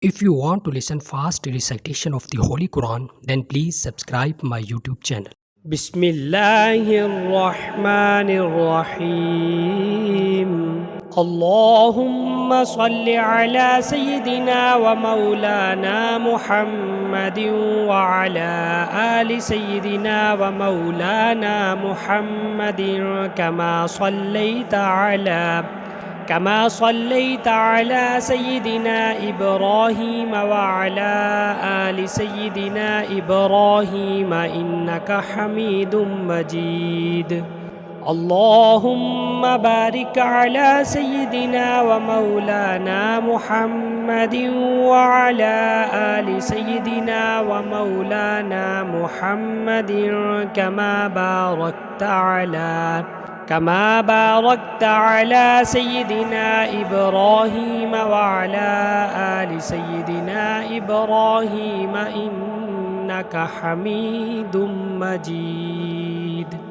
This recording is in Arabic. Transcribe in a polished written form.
If you want to listen fast recitation of the Holy Quran, then please subscribe my YouTube channel. بسم الله الرحمن الرحيم اللهم صل على سيدنا ومولانا محمد وعلى آل سيدنا ومولانا محمد كما صليت على سيدنا إبراهيم وعلى آل سيدنا إبراهيم إنك حميد مجيد اللهم بارك على سيدنا ومولانا محمد وعلى آل سيدنا ومولانا محمد كما باركت على سيدنا إبراهيم وعلى آل سيدنا إبراهيم إنك حميد مجيد